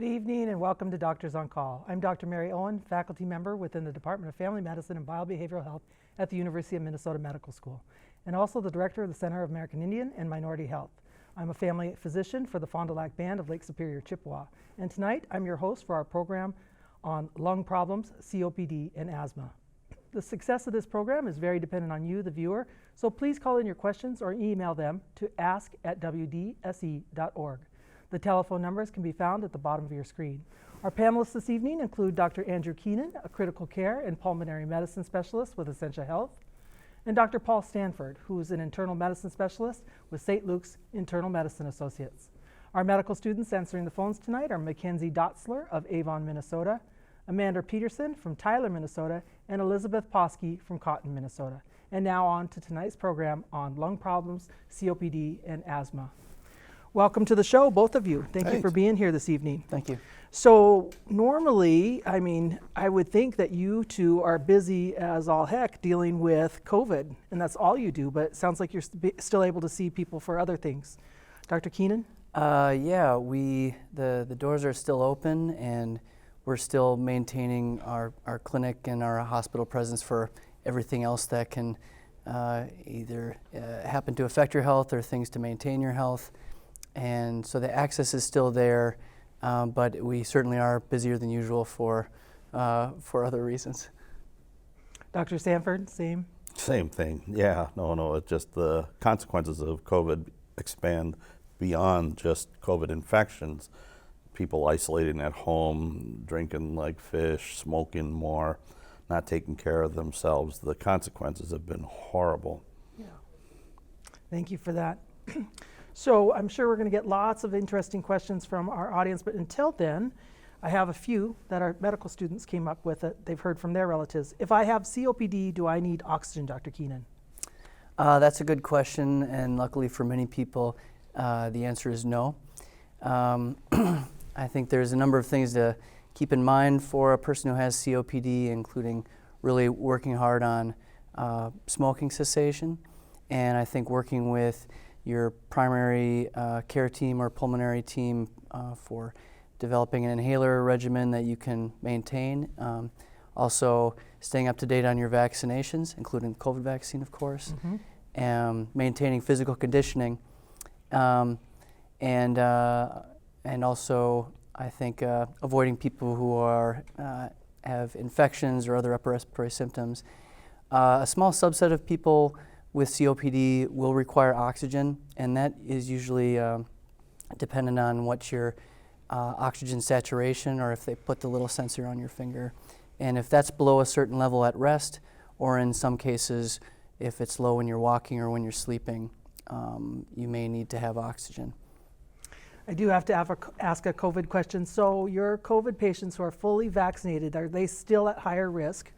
Good evening and welcome to Doctors on Call. I'm Dr. Mary Owen, faculty member within the Department of Family Medicine and Biobehavioral Health at the University of Minnesota Medical School, and also the director of the Center of American Indian and Minority Health. I'm a family physician for the Fond du Lac Band of Lake Superior, Chippewa, and tonight I'm your host for our program on lung problems, COPD, and asthma. The success of this program is very dependent on you, the viewer, so please call in your questions or email them to ask@wdse.org. The telephone numbers can be found at the bottom of your screen. Our panelists this evening include Dr. Andrew Keenan, a critical care and pulmonary medicine specialist with Essentia Health, and Dr. Paul Sanford, who is an internal medicine specialist with St. Luke's Internal Medicine Associates. Our medical students answering the phones tonight are Mackenzie Dotzler of Avon, Minnesota, Amanda Peterson from Tyler, Minnesota, and Elizabeth Posky from Cotton, Minnesota. And now on to tonight's program on lung problems, COPD, and asthma. Welcome to the show, both of you. Thank you for being here this evening. Thank you. So normally, I would think that you two are busy as all heck dealing with COVID, and that's all you do, but it sounds like you're still able to see people for other things. Dr. Keenan? Yeah, the doors are still open, and we're still maintaining our clinic and our hospital presence for everything else that can either happen to affect your health or things to maintain your health. And so the access is still there, but we certainly are busier than usual for other reasons. Dr. Sanford, same? Same thing. Yeah, no, it's just the consequences of COVID expand beyond just COVID infections. People isolating at home, drinking like fish, smoking more, not taking care of themselves. The consequences have been horrible. Yeah. Thank you for that. So I'm sure we're going to get lots of interesting questions from our audience, but until then, I have a few that our medical students came up with that they've heard from their relatives. If I have COPD, do I need oxygen, Dr. Keenan? That's a good question, and luckily for many people, the answer is no. I think there's a number of things to keep in mind for a person who has COPD, including really working hard on smoking cessation, and I think working with your primary care team or pulmonary team for developing an inhaler regimen that you can maintain. Also staying up to date on your vaccinations, including the COVID vaccine, of course, and maintaining physical conditioning. And also, I think, avoiding people who have infections or other upper respiratory symptoms. A small subset of people with COPD will require oxygen, and that is usually dependent on what your oxygen saturation, or if they put the little sensor on your finger. And if that's below a certain level at rest, or in some cases, if it's low when you're walking or when you're sleeping, you may need to have oxygen. I do have to ask a COVID question. So your COVID patients who are fully vaccinated, are they still at higher risk?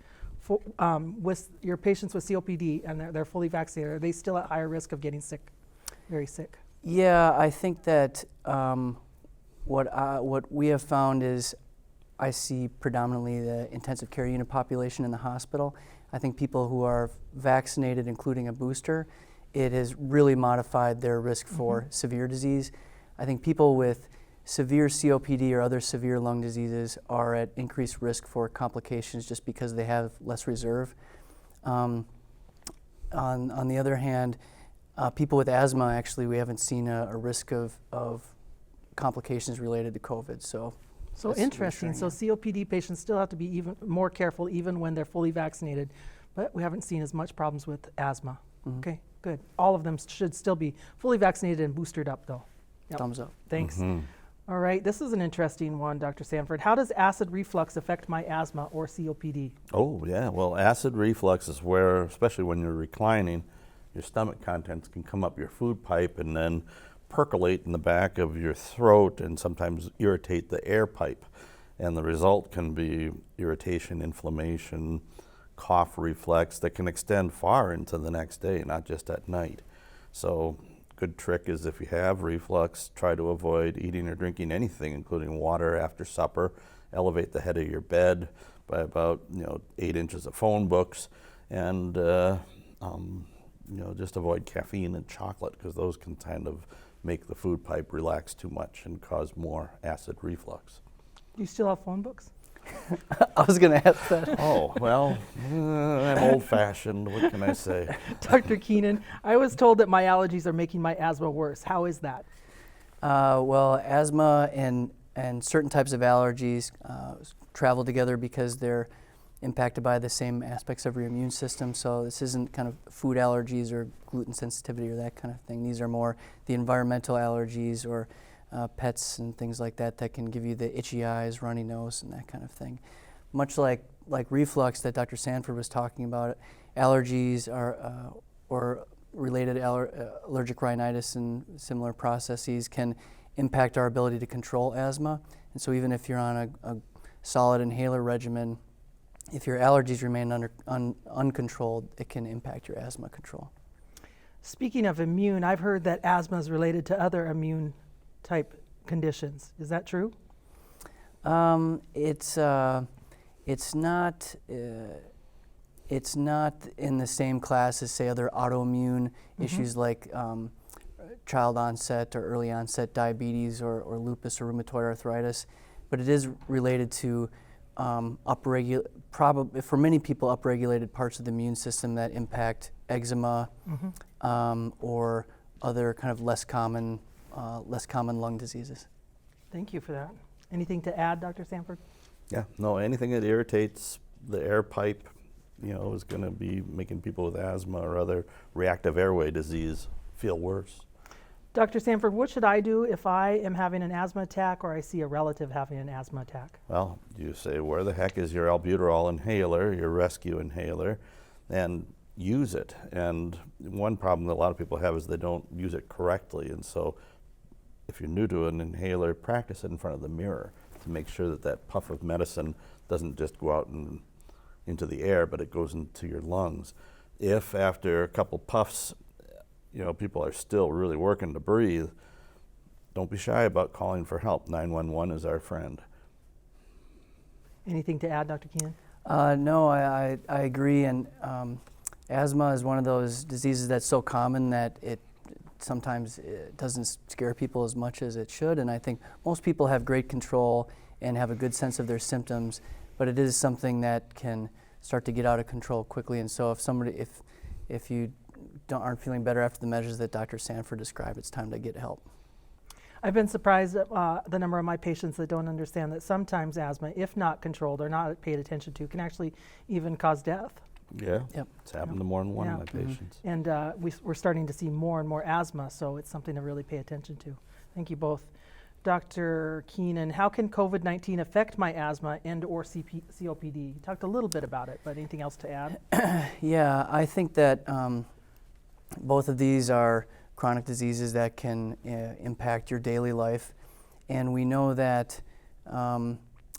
With your patients with COPD and they're fully vaccinated, are they still at higher risk of getting sick, very sick? Yeah, I think that what we have found is I see predominantly the intensive care unit population in the hospital. I think people who are vaccinated, including a booster, it has really modified their risk for severe disease. I think people with severe COPD or other severe lung diseases are at increased risk for complications just because they have less reserve. On the other hand, people with asthma, actually, we haven't seen a risk of complications related to COVID. So interesting. So COPD patients still have to be even more careful even when they're fully vaccinated, but we haven't seen as much problems with asthma. Okay, good. All of them should still be fully vaccinated and boosted up, though. Yep. Thumbs up. Thanks. All right, this is an interesting one, Dr. Sanford. How does acid reflux affect my asthma or COPD? Oh, yeah. Well, acid reflux is where, especially when you're reclining, your stomach contents can come up your food pipe and then percolate in the back of your throat and sometimes irritate the air pipe. And the result can be irritation, inflammation, cough reflex that can extend far into the next day, not just at night. So good trick is if you have reflux, try to avoid eating or drinking anything, including water after supper. Elevate the head of your bed by about 8 inches of phone books, and just avoid caffeine and chocolate, because those can kind of make the food pipe relax too much and cause more acid reflux. Do you still have phone books? I was going to ask that. Oh, well, I'm old-fashioned. What can I say? Dr. Keenan, I was told that my allergies are making my asthma worse. How is that? Well, asthma and certain types of allergies travel together because they're impacted by the same aspects of your immune system. So this isn't kind of food allergies or gluten sensitivity or that kind of thing. These are more the environmental allergies or pets and things like that that can give you the itchy eyes, runny nose, and that kind of thing. Much like reflux that Dr. Sanford was talking about, allergies are or related allergic rhinitis and similar processes can impact our ability to control asthma. And so even if you're on a solid inhaler regimen, if your allergies remain uncontrolled, it can impact your asthma control. Speaking of immune, I've heard that asthma is related to other immune type conditions. Is that true? It's not in the same class as, say, other autoimmune issues like child onset or early onset diabetes or lupus or rheumatoid arthritis, but it is related to for many people, upregulated parts of the immune system that impact eczema or other kind of less common lung diseases. Thank you for that. Anything to add, Dr. Sanford? Yeah, no, anything that irritates the air pipe, is going to be making people with asthma or other reactive airway disease feel worse. Dr. Sanford, what should I do if I am having an asthma attack or I see a relative having an asthma attack? Well, you say, where the heck is your albuterol inhaler, your rescue inhaler, and use it. And one problem that a lot of people have is they don't use it correctly. And so if you're new to an inhaler, practice it in front of the mirror to make sure that that puff of medicine doesn't just go out and into the air, but it goes into your lungs. If after a couple puffs, people are still really working to breathe, don't be shy about calling for help. 911 is our friend. Anything to add, Dr. Keenan? No, I agree. And asthma is one of those diseases that's so common that it sometimes it doesn't scare people as much as it should. And I think most people have great control and have a good sense of their symptoms, but it is something that can start to get out of control quickly. And so if you aren't feeling better after the measures that Dr. Sanford described, it's time to get help. I've been surprised at the number of my patients that don't understand that sometimes asthma, if not controlled or not paid attention to, can actually even cause death. Yeah, Yep. It's happened to more than one of my patients. And we're starting to see more and more asthma, so it's something to really pay attention to. Thank you both. Dr. Keenan, how can COVID-19 affect my asthma and or COPD? You talked a little bit about it, but anything else to add? Yeah, I think that both of these are chronic diseases that can impact your daily life. And we know that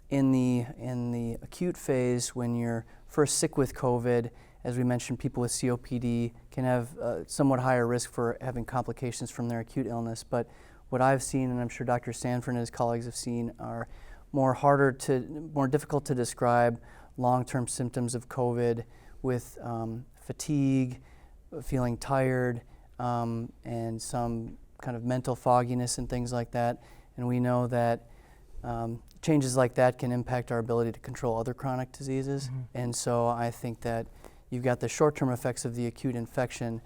in the acute phase, when you're first sick with COVID, as we mentioned, people with COPD can have somewhat higher risk for having complications from their acute illness. But what I've seen, and I'm sure Dr. Sanford and his colleagues have seen, are more difficult to describe long-term symptoms of COVID with fatigue, feeling tired, and some kind of mental fogginess and things like that. And we know that changes like that can impact our ability to control other chronic diseases. And so I think that you've got the short-term effects of the acute infection,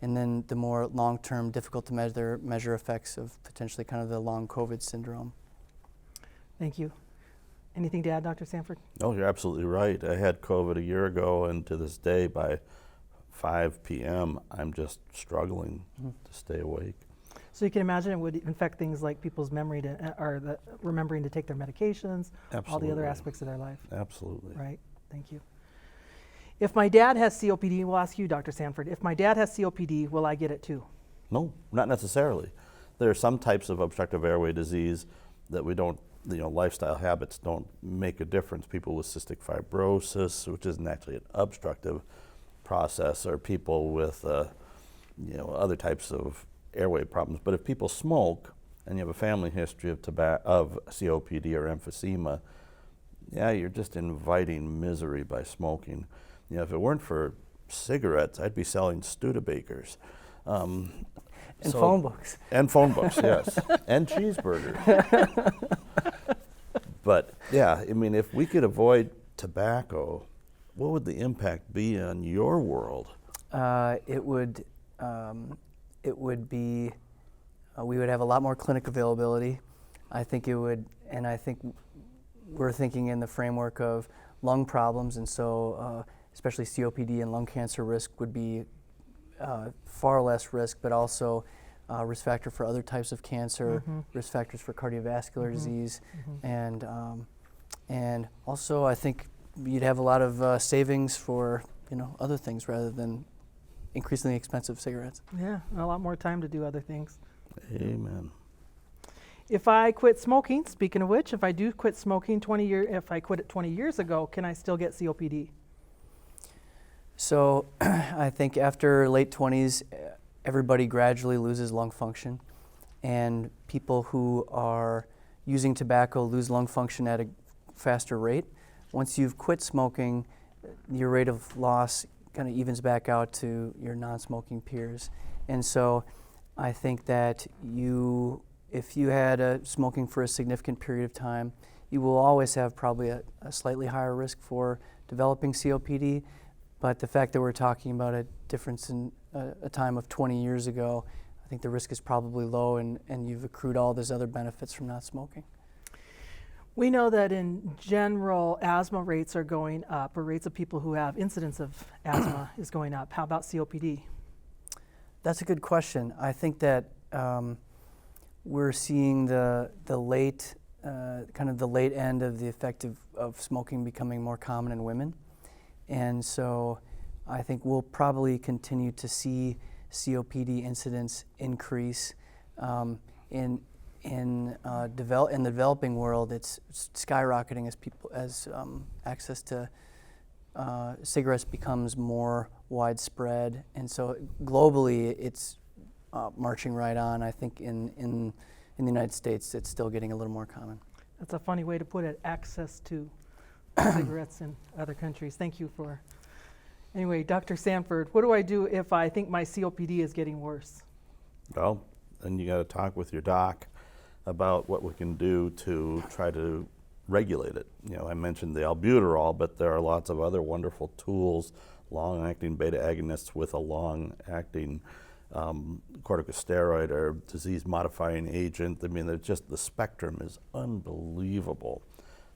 and then the more long-term, difficult to measure effects of potentially kind of the long COVID syndrome. Thank you. Anything to add, Dr. Sanford? No, you're absolutely right. I had COVID a year ago, and to this day, by 5 p.m., I'm just struggling to stay awake. So you can imagine it would infect things like people's memory remembering to take their medications, all the other aspects of their life. Absolutely. Right. Thank you. If my dad has COPD, we'll ask you, Dr. Sanford, if my dad has COPD, will I get it too? No, not necessarily. There are some types of obstructive airway disease that we don't, lifestyle habits don't make a difference. People with cystic fibrosis, which isn't actually an obstructive process, or people with, other types of airway problems. But if people smoke and you have a family history of COPD or emphysema, yeah, you're just inviting misery by smoking. If it weren't for cigarettes, I'd be selling Studebakers. And phone books. And phone books, yes. And cheeseburgers. But yeah, I mean, if we could avoid tobacco, what would the impact be on your world? It would be, we would have a lot more clinic availability. I think it would, and I think we're thinking in the framework of lung problems, and so especially COPD and lung cancer risk would be far less risk, but also risk factor for other types of cancer, risk factors for cardiovascular disease, and also I think you'd have a lot of savings for other things rather than increasingly expensive cigarettes. Yeah, and a lot more time to do other things. Amen. If I quit smoking, speaking of which, if I do quit smoking if I quit it 20 years ago, can I still get COPD? So I think after late 20s, everybody gradually loses lung function, and people who are using tobacco lose lung function at a faster rate. Once you've quit smoking, your rate of loss kind of evens back out to your non-smoking peers. And so I think that if you had smoking for a significant period of time, you will always have probably a slightly higher risk for developing COPD. But the fact that we're talking about a difference in a time of 20 years ago, I think the risk is probably low, and you've accrued all those other benefits from not smoking. We know that in general, asthma rates are going up, or rates of people who have incidence of asthma is going up. How about COPD? That's a good question. I think that we're seeing the late end of the effect of smoking becoming more common in women. And so I think we'll probably continue to see COPD incidence increase. In the developing world, it's skyrocketing as access to cigarettes becomes more widespread. And so globally, it's marching right on. I think in the United States, it's still getting a little more common. That's a funny way to put it, access to cigarettes in other countries. Thank you for. Anyway, Dr. Sanford, what do I do if I think my COPD is getting worse? Well, then you got to talk with your doc about what we can do to try to regulate it. I mentioned the albuterol, but there are lots of other wonderful tools, long-acting beta agonists with a long-acting corticosteroid or disease-modifying agent. I mean, the spectrum is unbelievable.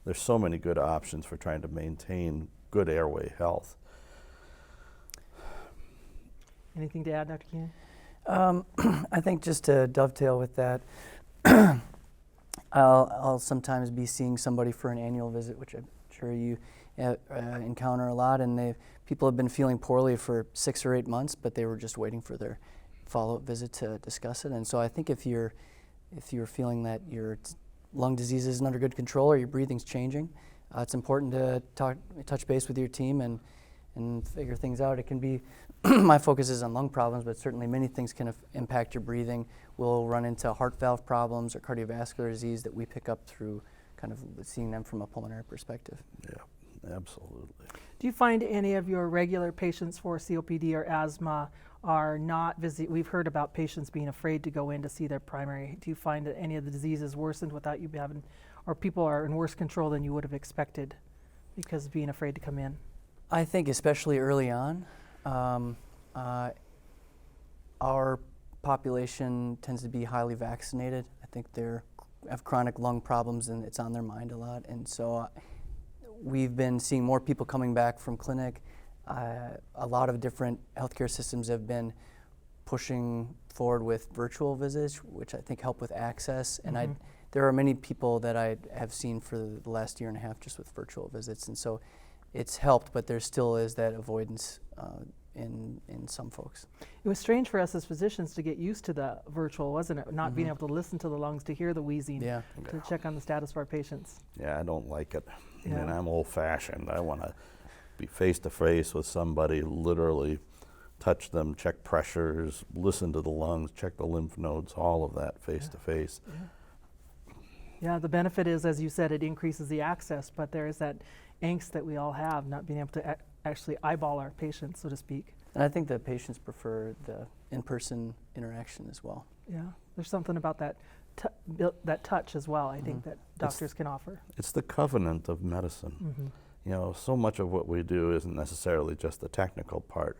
There's so many good options for trying to maintain good airway health. Anything to add, Dr. Keenan? I think just to dovetail with that, I'll sometimes be seeing somebody for an annual visit, which I'm sure you encounter a lot, and people have been feeling poorly for 6 or 8 months, but they were just waiting for their follow-up visit to discuss it. And so I think if you're feeling that your lung disease isn't under good control or your breathing's changing, it's important to touch base with your team and figure things out. It can be, my focus is on lung problems, but certainly many things can impact your breathing. We'll run into heart valve problems or cardiovascular disease that we pick up through kind of seeing them from a pulmonary perspective. Yeah, absolutely. Do you find any of your regular patients for COPD or asthma are not we've heard about patients being afraid to go in to see their primary. Do you find that any of the diseases worsened without you having, or people are in worse control than you would have expected because of being afraid to come in? I think especially early on, our population tends to be highly vaccinated. I think they have chronic lung problems and it's on their mind a lot. And so we've been seeing more people coming back from clinic. A lot of different healthcare systems have been pushing forward with virtual visits, which I think help with access. And there are many people that I have seen for the last year and a half just with virtual visits. And so it's helped, but there still is that avoidance in some folks. It was strange for us as physicians to get used to the virtual, wasn't it? Not being able to listen to the lungs, to hear the wheezing, to check on the status of our patients. Yeah, I don't like it. Yeah. And I'm old-fashioned. I want to be face-to-face with somebody, literally touch them, check pressures, listen to the lungs, check the lymph nodes, all of that face-to-face. Yeah, the benefit is, as you said, it increases the access, but there is that angst that we all have, not being able to actually eyeball our patients, so to speak. And I think the patients prefer the in-person interaction as well. Yeah, there's something about that that touch as well, I think that doctors can offer. It's the covenant of medicine. You know, so much of what we do isn't necessarily just the technical part,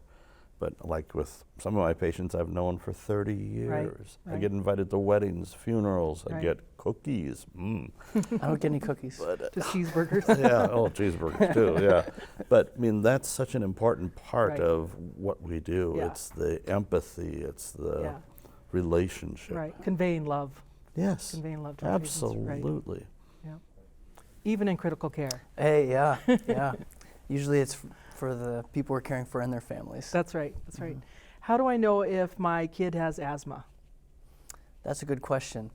but like with some of my patients I've known for 30 years. I get invited to weddings, funerals, I get cookies. I don't get any cookies. But, Just cheeseburgers. yeah, oh, cheeseburgers too, yeah. But I mean, that's such an important part of what we do. Yeah. It's the empathy, it's the relationship. Right, conveying love. Yes, Conveying love to our patients, right. absolutely. Yeah. Even in critical care. Hey, yeah, yeah. Usually it's for the people we're caring for and their families. That's right, that's right. How do I know if my kid has asthma? That's a good question.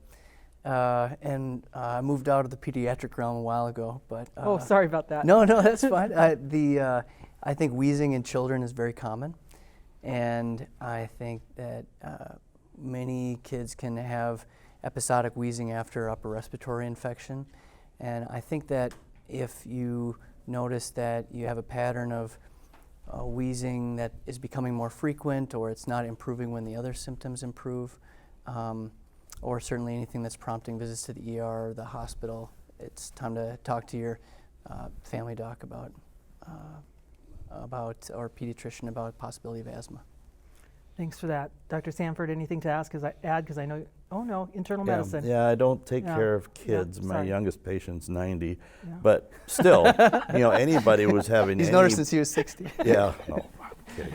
I moved out of the pediatric realm a while ago, but Oh, sorry about that. no, that's fine. I think wheezing in children is very common, and I think that many kids can have episodic wheezing after upper respiratory infection, and I think that if you notice that you have a pattern of wheezing that is becoming more frequent, or it's not improving when the other symptoms improve, or certainly anything that's prompting visits to the ER or the hospital, it's time to talk to your family doc about or pediatrician about possibility of asthma. Thanks for that. Dr. Sanford, anything to add? Because I know, oh no, internal medicine. Yeah, I don't take Yeah. care of kids. Yeah, My sorry. youngest patient's 90, Yeah. but still, you know, anybody who's having He's any, noticed since he was 60. yeah, no, I'm kidding.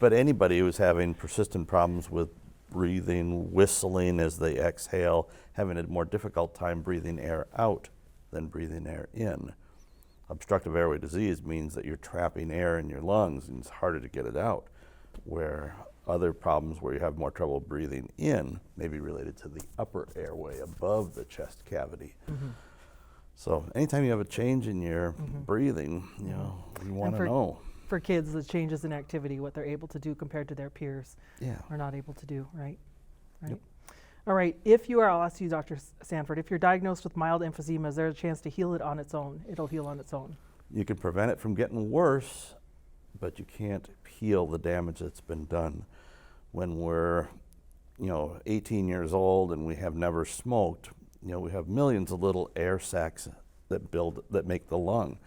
But anybody who's having persistent problems with breathing, whistling as they exhale, having a more difficult time breathing air out than breathing air in. Obstructive airway disease means that you're trapping air in your lungs and it's harder to get it out, where other problems where you have more trouble breathing in may be related to the upper airway above the chest cavity. So anytime you have a change in your breathing, you know, you want to know. For kids, the changes in activity, what they're able to do compared to their peers Yeah. are not able to do, right? Right. Yep. All right, I'll ask you, Dr. Sanford, if you're diagnosed with mild emphysema, is there a chance to heal it on its own? It'll heal on its own. You can prevent it from getting worse, but you can't heal the damage that's been done. When we're, 18 years old and we have never smoked, we have millions of little air sacs that make the lung.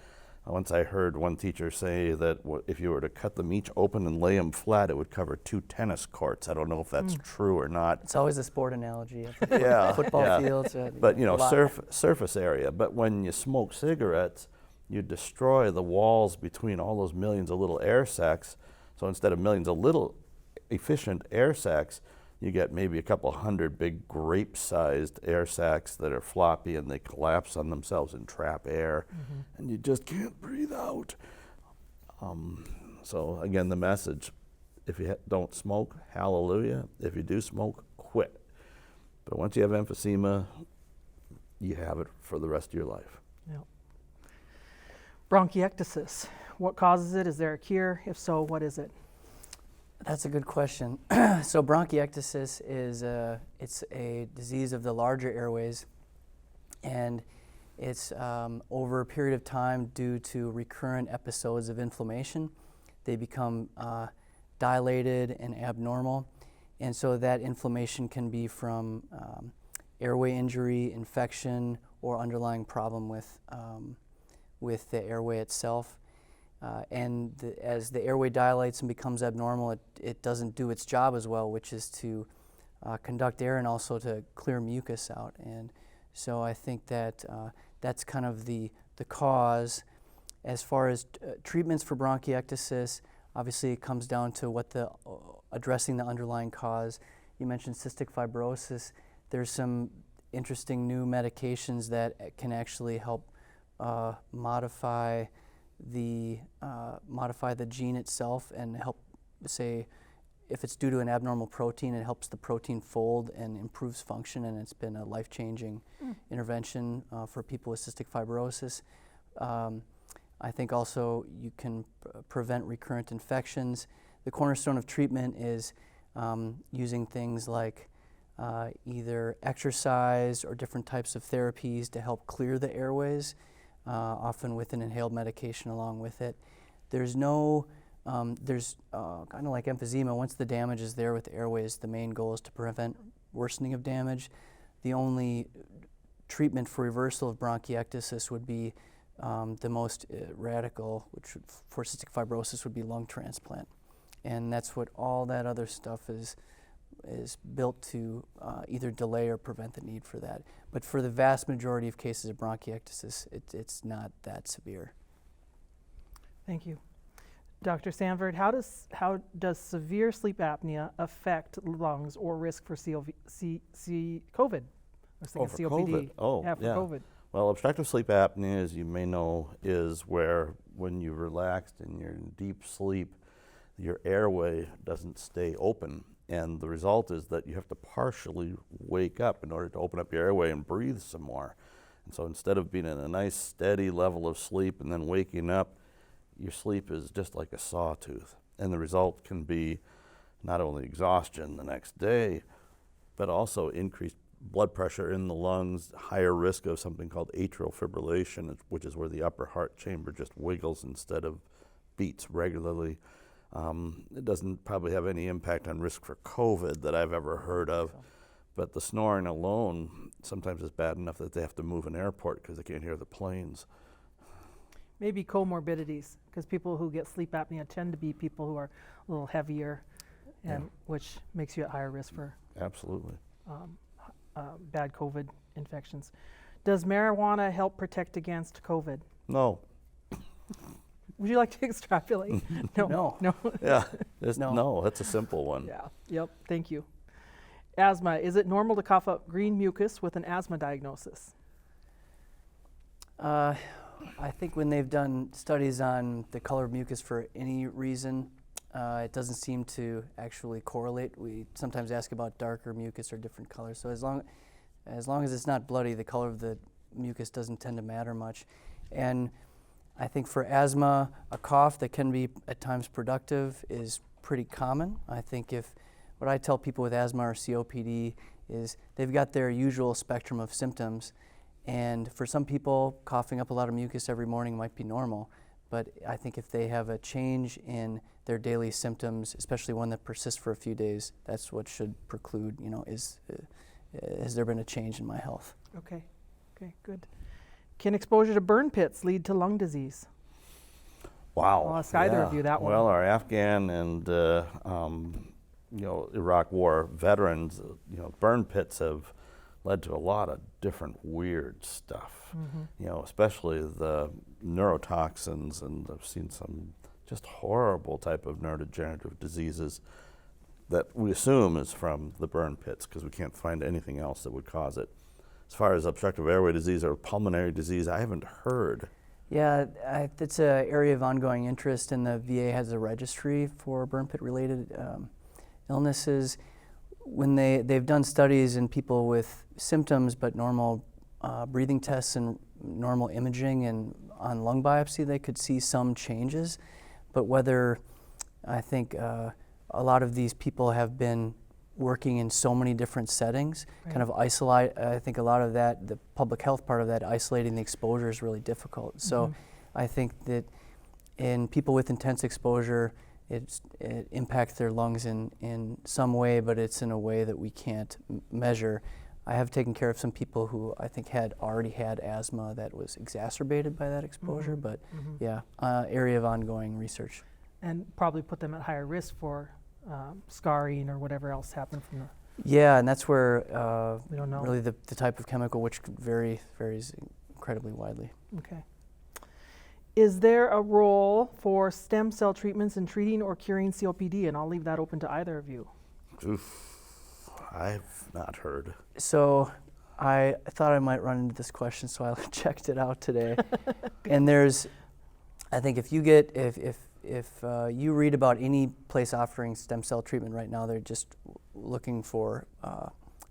Once I heard one teacher say that if you were to cut them each open and lay them flat, it would cover 2 tennis courts. I don't know if that's true or not. It's always a sport analogy. Yeah, Football yeah. fields. But surface area. But when you smoke cigarettes, you destroy the walls between all those millions of little air sacs. So instead of millions of little efficient air sacs, you get maybe a couple hundred big grape-sized air sacs that are floppy and they collapse on themselves and trap air, and you just can't breathe out. So again, the message: if you don't smoke, hallelujah. If you do smoke, quit. But once you have emphysema, you have it for the rest of your life. Yeah. Bronchiectasis. What causes it? Is there a cure? If so, what is it? That's a good question. So bronchiectasis is it's a disease of the larger airways, and it's over a period of time due to recurrent episodes of inflammation. They become dilated and abnormal, and so that inflammation can be from airway injury, infection, or underlying problem with the airway itself. As the airway dilates and becomes abnormal, it doesn't do its job as well, which is to conduct air and also to clear mucus out. And so I think that that's kind of the cause. As far as treatments for bronchiectasis, obviously it comes down to addressing the underlying cause. You mentioned cystic fibrosis. There's some interesting new medications that can actually help modify the gene itself and help, say, if it's due to an abnormal protein, it helps the protein fold and improves function, and it's been a life-changing intervention for people with cystic fibrosis. I think also you can prevent recurrent infections. The cornerstone of treatment is using things like either exercise or different types of therapies to help clear the airways, often with an inhaled medication along with it. There's kind of like emphysema, once the damage is there with the airways, the main goal is to prevent worsening of damage. the only treatment for reversal of bronchiectasis would be the most radical, which for cystic fibrosis would be lung transplant. And that's what all that other stuff is built to either delay or prevent the need for that. But for the vast majority of cases of bronchiectasis, it's not that severe. Thank you. Dr. Sanford, how does severe sleep apnea affect lungs or risk for COVID? I was thinking for COPD. COVID. Oh, yeah, for yeah. COVID. Well, obstructive sleep apnea, as you may know, is where when you're relaxed and you're in deep sleep, your airway doesn't stay open. And the result is that you have to partially wake up in order to open up your airway and breathe some more. And so instead of being in a nice steady level of sleep and then waking up, your sleep is just like a sawtooth. And the result can be not only exhaustion the next day, but also increased blood pressure in the lungs, higher risk of something called atrial fibrillation, which is where the upper heart chamber just wiggles instead of beats regularly. It doesn't probably have any impact on risk for COVID that I've ever heard of, but the snoring alone sometimes is bad enough that they have to move an airport because they can't hear the planes. Maybe comorbidities, because people who get sleep apnea tend to be people who are a little heavier, and which makes you at higher risk for Absolutely. bad COVID infections. Does marijuana help protect against COVID? No. Would you like to extrapolate? No. No. Yeah. No. No, that's a simple one. Yeah. Yep. Thank you. Asthma. Is it normal to cough up green mucus with an asthma diagnosis? I think when they've done studies on the color of mucus for any reason, it doesn't seem to actually correlate. We sometimes ask about darker mucus or different colors. So as long as it's not bloody, the color of the mucus doesn't tend to matter much. And I think for asthma, a cough that can be at times productive is pretty common. I think what I tell people with asthma or COPD is they've got their usual spectrum of symptoms. And for some people, coughing up a lot of mucus every morning might be normal. But I think if they have a change in their daily symptoms, especially one that persists for a few days, that's what should preclude, has there been a change in my health? Okay. Okay, good. Can exposure to burn pits lead to lung disease? Wow. I'll ask either of you that one. Well, our Afghan and Iraq War veterans, burn pits have led to a lot of different weird stuff. Mm-hmm. Especially the neurotoxins, and I've seen some just horrible type of neurodegenerative diseases that we assume is from the burn pits because we can't find anything else that would cause it. As far as obstructive airway disease or pulmonary disease, I haven't heard. Yeah, it's an area of ongoing interest, and the VA has a registry for burn pit-related illnesses. When they've done studies in people with symptoms but normal breathing tests and normal imaging and on lung biopsy, they could see some changes. But whether, I think a lot of these people have been working in so many different settings, Right. kind of isolate. I think a lot of that, the public health part of that, isolating the exposure is really difficult. So I think that in people with intense exposure, it impacts their lungs in some way, but it's in a way that we can't measure. I have taken care of some people who I think had already had asthma that was exacerbated by that exposure, but yeah, area of ongoing research. And probably put them at higher risk for scarring or whatever else happened from the. Yeah, and that's where We don't know. really the type of chemical, which varies incredibly widely. Okay. Is there a role for stem cell treatments in treating or curing COPD? And I'll leave that open to either of you. Oof, I've not heard. So I thought I might run into this question, so I checked it out today. And I think if you get, if you read about any place offering stem cell treatment right now, they're just looking for,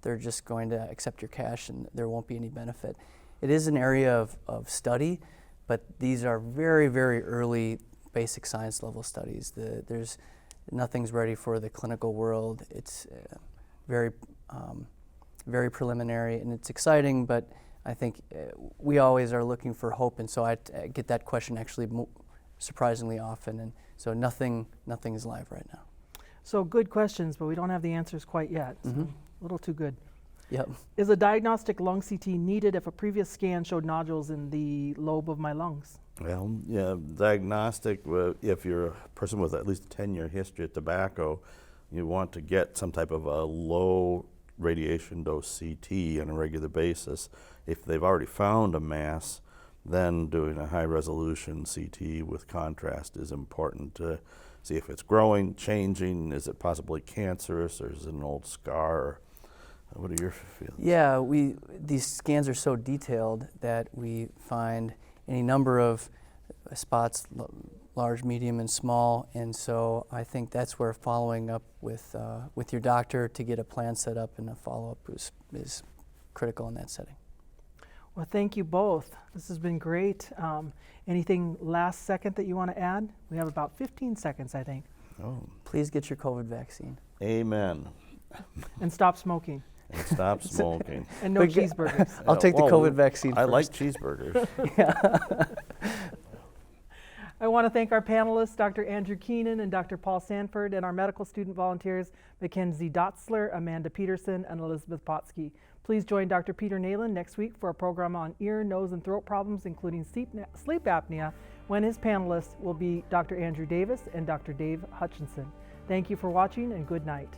they're just going to accept your cash and there won't be any benefit. It is an area of study, but these are very, very early basic science level studies. Nothing's ready for the clinical world. It's very preliminary, and it's exciting, but I think we always are looking for hope, and so I get that question actually surprisingly often, and so nothing is live right now. So good questions, but we don't have the answers quite yet. So A little too good. Yep. Is a diagnostic lung CT needed if a previous scan showed nodules in the lobe of my lungs? Well, yeah, diagnostic, if you're a person with at least a 10-year history of tobacco, you want to get some type of a low radiation dose CT on a regular basis. If they've already found a mass, then doing a high resolution CT with contrast is important to see if it's growing, changing, is it possibly cancerous, or is it an old scar? What are your feelings? Yeah, these scans are so detailed that we find any number of spots, large, medium, and small, and so I think that's where following up with your doctor to get a plan set up and a follow-up is critical in that setting. Well, thank you both. This has been great. Anything last second that you want to add? We have about 15 seconds, I think. Oh, Please get your COVID vaccine. amen. And stop smoking. And stop smoking. And no cheeseburgers. I'll take the COVID vaccine I first. like cheeseburgers. I want to thank our panelists, Dr. Andrew Keenan and Dr. Paul Sanford, and our medical student volunteers, Mackenzie Dotzler, Amanda Peterson, and Elizabeth Potsky. Please join Dr. Peter Nalen next week for a program on ear, nose, and throat problems, including sleep apnea, when his panelists will be Dr. Andrew Davis and Dr. Dave Hutchinson. Thank you for watching, and good night.